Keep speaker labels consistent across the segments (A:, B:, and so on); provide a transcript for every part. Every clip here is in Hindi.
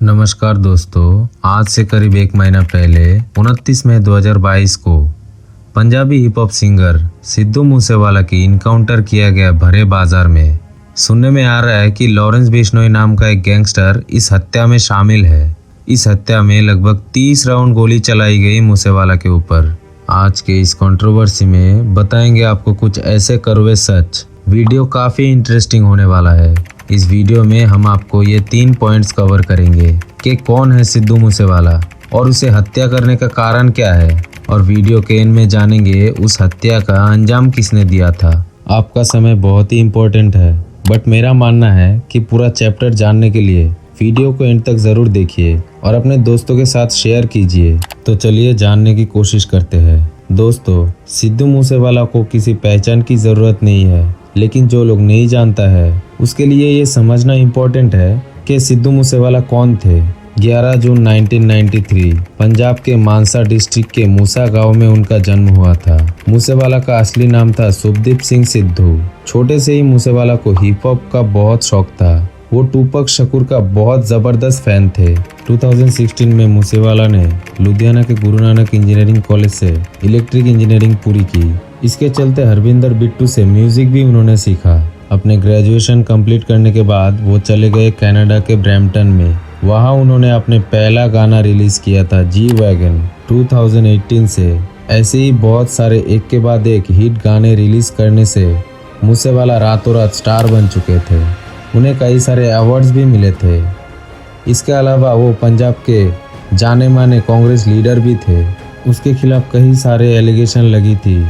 A: नमस्कार दोस्तों, आज से करीब एक महीना पहले 29 मई 2022 को Punjabi hip hop singer Sidhu Moosewala की इनकाउंटर किया गया भरे बाजार में। सुनने में आ रहा है कि लॉरेंस बिश्नोई नाम का एक गैंगस्टर इस हत्या में शामिल है। इस हत्या में लगभग 30 राउंड गोली चलाई गई मूसेवाला के ऊपर। आज के इस कंट्रोवर्सी में बताएंगे आपको कुछ ऐसे कड़वे सच। वीडियो काफी इंटरेस्टिंग होने वाला है। इस वीडियो में हम आपको ये 3 पॉइंट्स कवर करेंगे कि कौन है सिद्धू मूसेवाला और उसे हत्या करने का कारण क्या है, और वीडियो के एंड में जानेंगे उस हत्या का अंजाम किसने दिया था। आपका समय बहुत ही इम्पोर्टेंट है, बट मेरा मानना है कि पूरा चैप्टर जानने के लिए वीडियो को एंड तक जरूर देखिए और अपने दोस्तों के साथ शेयर कीजिए। तो चलिए जानने की कोशिश करते हैं। दोस्तों, सिद्धू मूसेवाला को किसी पहचान की जरूरत नहीं है, लेकिन जो लोग नहीं जानता है उसके लिए ये समझना इम्पोर्टेंट है कि सिद्धू मूसेवाला कौन थे। 11 जून 1993 पंजाब के मानसा डिस्ट्रिक्ट के मूसा गांव में उनका जन्म हुआ था। मूसेवाला का असली नाम था शुभदीप सिंह सिद्धू। छोटे से ही मूसेवाला को हिप हॉप का बहुत शौक था। वो टूपक शकूर का बहुत जबरदस्त फैन थे। 2016 में मूसेवाला ने लुधियाना के गुरु नानक इंजीनियरिंग कॉलेज से इलेक्ट्रिक इंजीनियरिंग पूरी की। इसके चलते हरविंदर बिट्टू से म्यूजिक भी उन्होंने सीखा। अपने ग्रेजुएशन कंप्लीट करने के बाद वो चले गए कनाडा के ब्रैम्पटन में। वहाँ उन्होंने अपने पहला गाना रिलीज किया था जी वैगन 2018 से। ऐसे ही बहुत सारे एक के बाद एक हिट गाने रिलीज करने से मूसेवाला रातों रात स्टार बन चुके थे। उन्हें कई सारे अवार्ड्स भी मिले थे। इसके अलावा वो पंजाब के जाने माने कांग्रेस लीडर भी थे। उसके खिलाफ कई सारे एलिगेशन लगी थी,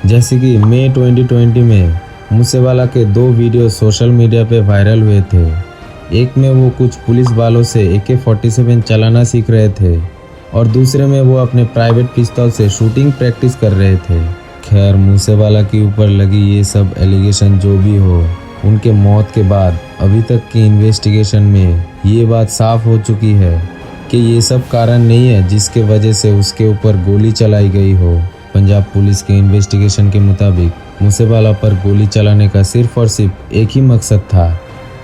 A: जैसे कि मई 2020 में मूसेवाला के 2 वीडियो सोशल मीडिया पे वायरल हुए थे। एक में वो कुछ पुलिस वालों से AK-47 चलाना सीख रहे थे और दूसरे में वो अपने प्राइवेट पिस्तौल से शूटिंग प्रैक्टिस कर रहे थे। खैर, मूसेवाला के ऊपर लगी ये सब एलिगेशन जो भी हो, उनके मौत के बाद अभी तक की इन्वेस्टिगेशन में ये बात साफ हो चुकी है कि ये सब कारण नहीं है जिसके वजह से उसके ऊपर गोली चलाई गई हो। पंजाब पुलिस के इन्वेस्टिगेशन के मुताबिक मूसेवाला पर गोली चलाने का सिर्फ और सिर्फ एक ही मकसद था,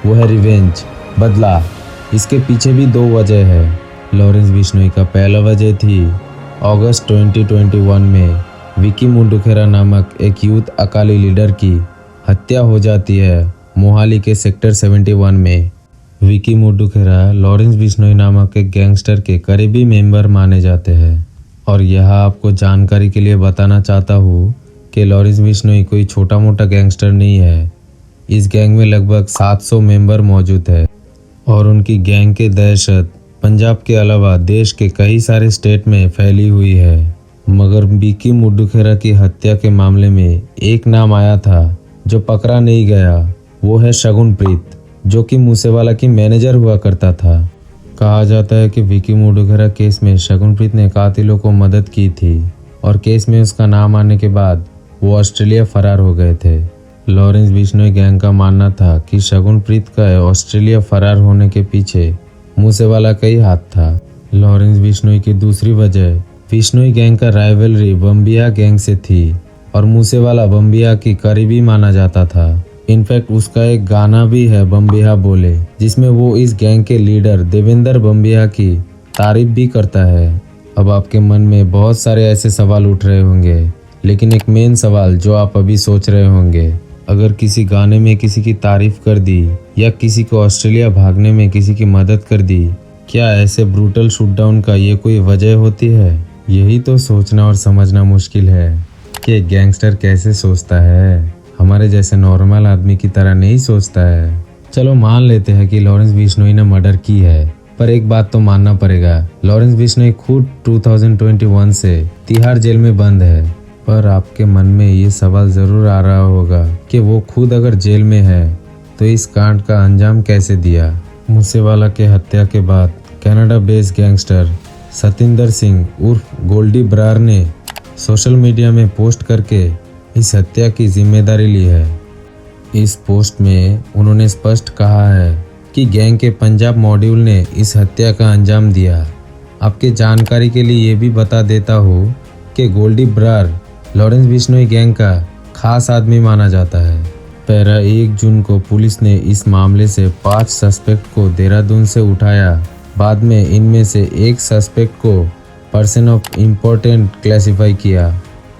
A: वो है रिवेंज, बदला। इसके पीछे भी 2 वजह है। लॉरेंस बिश्नोई का पहला वजह थी अगस्त 2021 में विकी मुंडुखेरा नामक एक यूथ अकाली लीडर की हत्या हो जाती है मोहाली के सेक्टर 71 में। विकी मुंडुखेरा लॉरेंस बिश्नोई नामक एक गैंगस्टर के करीबी मेंबर माने जाते हैं। और यह आपको जानकारी के लिए बताना चाहता हूँ कि लॉरेंस बिश्नोई कोई छोटा मोटा गैंगस्टर नहीं है। इस गैंग में लगभग 700 मेंबर मौजूद है और उनकी गैंग की दहशत पंजाब के अलावा देश के कई सारे स्टेट में फैली हुई है। मगर विकी मुंडुखेरा की हत्या के मामले में एक नाम आया था जो पकड़ा नहीं गया, वो है शगुनप्रीत, जो कि मूसेवाला की मैनेजर हुआ करता था। कहा जाता है कि विकी मुंडुखेरा केस में शगुनप्रीत ने कातिलों को मदद की थी और केस में उसका नाम आने के बाद वो ऑस्ट्रेलिया फरार हो गए थे। लॉरेंस बिश्नोई गैंग का मानना था कि शगुनप्रीत का ऑस्ट्रेलिया फरार होने के पीछे मूसेवाला का ही हाथ था। लॉरेंस बिश्नोई की दूसरी वजह बिश्नोई गैंग का राइवलरी बम्बिया गैंग से थी और मूसेवाला बम्बिया की करीबी माना जाता था। इनफैक्ट उसका एक गाना भी है बम्बिया बोले, जिसमें वो इस गैंग के लीडर देवेंद्र बम्बिया की तारीफ भी करता है। अब आपके मन में बहुत सारे ऐसे सवाल उठ रहे होंगे, लेकिन एक मेन सवाल जो आप अभी सोच रहे होंगे, अगर किसी गाने में किसी की तारीफ कर दी या किसी को ऑस्ट्रेलिया भागने में किसी की मदद कर दी, क्या ऐसे ब्रूटल शूटडाउन का ये कोई वजह होती है? यही तो सोचना और समझना मुश्किल है कि एक गैंगस्टर कैसे सोचता है। हमारे जैसे नॉर्मल आदमी की तरह नहीं सोचता है। चलो मान लेते हैं कि लॉरेंस बिश्नोई ने मर्डर की है, पर एक बात तो मानना पड़ेगा, लॉरेंस बिश्नोई खुद 2021 से तिहाड़ जेल में बंद है। पर आपके मन में ये सवाल जरूर आ रहा होगा कि वो खुद अगर जेल में है तो इस कांड का अंजाम कैसे दिया। मूसेवाला के हत्या के बाद Canada based gangster Satinder Singh उर्फ गोल्डी ब्रार ने सोशल मीडिया में पोस्ट करके इस हत्या की जिम्मेदारी ली है। इस पोस्ट में उन्होंने स्पष्ट कहा है कि गैंग के पंजाब मॉड्यूल ने इस हत्या का अंजाम दिया। आपके जानकारी के लिए ये भी बता देता हूँ कि गोल्डी ब्रार लॉरेंस बिश्नोई गैंग का खास आदमी माना जाता है। 1 जून को पुलिस ने इस मामले से 5 सस्पेक्ट को देहरादून से उठाया बाद में इनमें से एक सस्पेक्ट को पर्सन ऑफ इम्पोर्टेंट क्लासिफाई किया।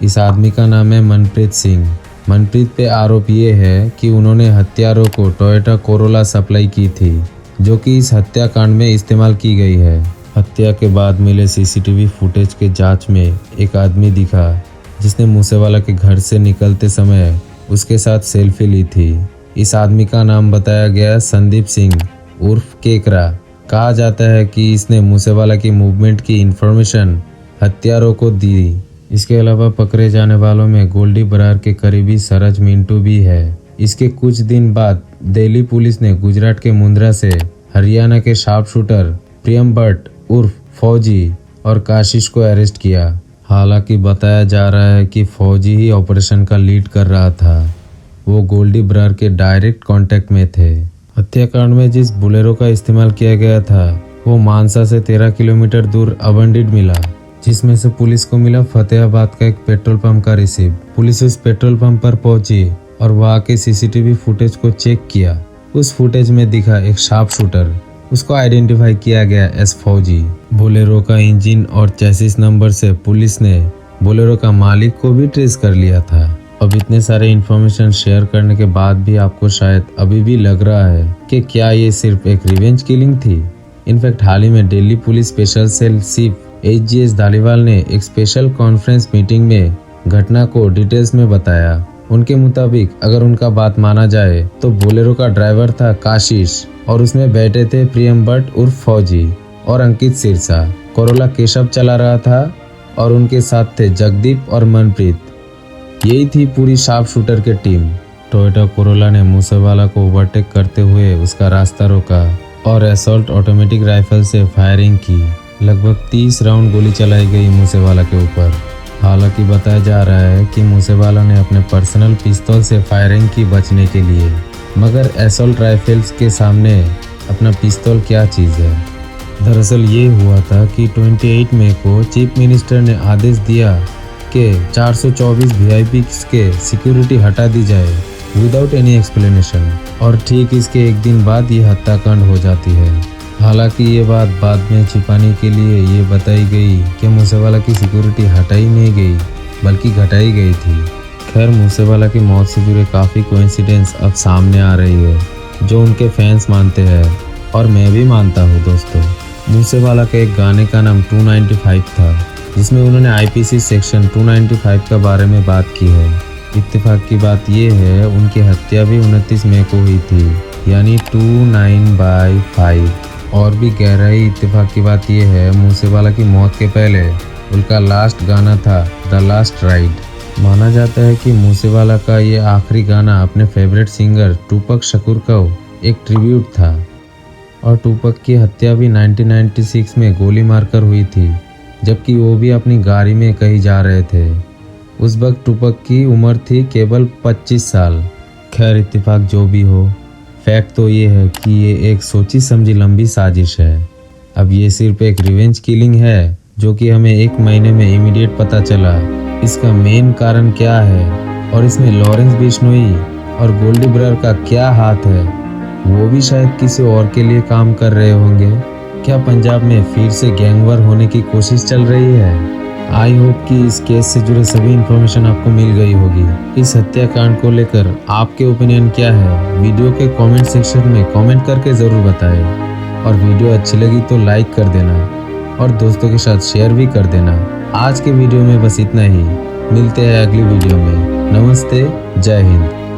A: इस आदमी का नाम है मनप्रीत सिंह। मनप्रीत पे आरोप ये है कि उन्होंने हत्यारों को टोयोटा कोरोला सप्लाई की थी, जो कि इस हत्याकांड में इस्तेमाल की गई है। हत्या के बाद मिले सीसीटीवी फुटेज के जांच में एक आदमी दिखा जिसने मूसेवाला के घर से निकलते समय उसके साथ सेल्फी ली थी। इस आदमी का नाम बताया गया संदीप सिंह उर्फ केकरा। कहा जाता है कि इसने मूसेवाला की मूवमेंट की इंफॉर्मेशन हत्यारों को दी। इसके अलावा पकड़े जाने वालों में गोल्डी बरार के करीबी सरज मिंटू भी है। इसके कुछ दिन बाद दिल्ली पुलिस ने गुजरात के मुंद्रा से हरियाणा के शार्प शूटर प्रियम भट्ट उर्फ फौजी और काशिश को अरेस्ट किया। हालांकि बताया जा रहा है कि फौजी ही ऑपरेशन का लीड कर रहा था। वो गोल्डी बरार के डायरेक्ट कांटेक्ट में थे। हत्याकांड में जिस बुलेरो का इस्तेमाल किया गया था वो मानसा से 13 किलोमीटर दूर अबंडिड मिला, जिसमें से पुलिस को मिला फतेहाबाद का एक पेट्रोल पंप का रिसीव। पुलिस उस पेट्रोल पंप पर पहुंची और वहां के सीसीटीवी फुटेज को चेक किया। उस फुटेज में दिखा एक शार्प शूटर। उसको आइडेंटिफाई किया गया एस फौजी। बोलेरो का इंजन और चेसिस नंबर से पुलिस ने बोलेरो का मालिक को भी ट्रेस कर लिया था। अब इतने सारे इन्फॉर्मेशन शेयर करने के बाद भी आपको शायद अभी भी लग रहा है कि क्या ये सिर्फ एक रिवेंज किलिंग थी। इनफैक्ट हाल ही में Delhi police special cell chief HGS Dhaliwal ने एक स्पेशल कॉन्फ्रेंस मीटिंग में घटना को डिटेल्स में बताया। उनके मुताबिक अगर उनका बात माना जाए तो बोलेरो का ड्राइवर था काशिश और उसमें बैठे थे प्रियम भट्ट उर्फ फौजी और अंकित सिरसा। कोरोला केशव चला रहा था और उनके साथ थे जगदीप और मनप्रीत। यही थी पूरी शार्प शूटर की टीम। टोयोटा कोरोला ने मूसेवाला को ओवरटेक करते हुए उसका रास्ता रोका और असॉल्ट ऑटोमेटिक राइफल से फायरिंग की। लगभग 30 राउंड गोली चलाई गई मूसेवाला के ऊपर। हालांकि बताया जा रहा है कि मूसेवाला ने अपने पर्सनल पिस्तौल से फायरिंग की बचने के लिए, मगर असॉल्ट राइफल्स के सामने अपना पिस्तौल क्या चीज़ है। दरअसल ये हुआ था कि 28 मई को चीफ मिनिस्टर ने आदेश दिया कि 424 वीआईपी के सिक्योरिटी हटा दी जाए विदाउट एनी एक्सप्लेनेशन, और ठीक इसके एक दिन बाद ये हत्याकांड हो जाती है। हालांकि ये बात बाद में छिपाने के लिए ये बताई गई कि मूसेवाला की सिक्योरिटी हटाई नहीं गई बल्कि घटाई गई थी। खैर, मूसेवाला की मौत से जुड़े काफ़ी कोइंसिडेंस अब सामने आ रही है जो उनके फैंस मानते हैं और मैं भी मानता हूँ। दोस्तों, मूसेवाला के एक गाने का नाम 295 था जिसमें उन्होंने आईपीसी सेक्शन 295 के बारे में बात की है। इत्तेफाक की बात यह है उनकी हत्या भी 29 मई को हुई थी, यानी 29/5। और भी गहराई इत्तेफाक की बात यह है मूसेवाला की मौत के पहले उनका लास्ट गाना था द लास्ट राइड। माना जाता है कि मूसेवाला का ये आखिरी गाना अपने फेवरेट सिंगर टूपक शकूर को एक ट्रिब्यूट था। और टूपक की हत्या भी 1996 में गोली मारकर हुई थी, जबकि वो भी अपनी गाड़ी में कहीं जा रहे थे। उस वक्त टूपक की उम्र थी केवल 25 साल। खैर, इत्तेफाक जो भी हो, फैक्ट तो ये है कि ये एक सोची समझी लंबी साजिश है। अब ये सिर्फ एक रिवेंज किलिंग है जो कि हमें एक महीने में इमीडिएट पता चला। इसका मेन कारण क्या है और इसमें लॉरेंस बिश्नोई और गोल्डी बरार का क्या हाथ है, वो भी शायद किसी और के लिए काम कर रहे होंगे। क्या पंजाब में फिर से गैंगवार होने की कोशिश चल रही है? आई होप कि इस केस से जुड़े सभी इन्फॉर्मेशन आपको मिल गई होगी। इस हत्याकांड को लेकर आपके ओपिनियन क्या है, वीडियो के कमेंट सेक्शन में कमेंट करके ज़रूर बताएं। और वीडियो अच्छी लगी तो लाइक कर देना और दोस्तों के साथ शेयर भी कर देना। आज के वीडियो में बस इतना ही। मिलते हैं अगली वीडियो में। नमस्ते, जय हिंद।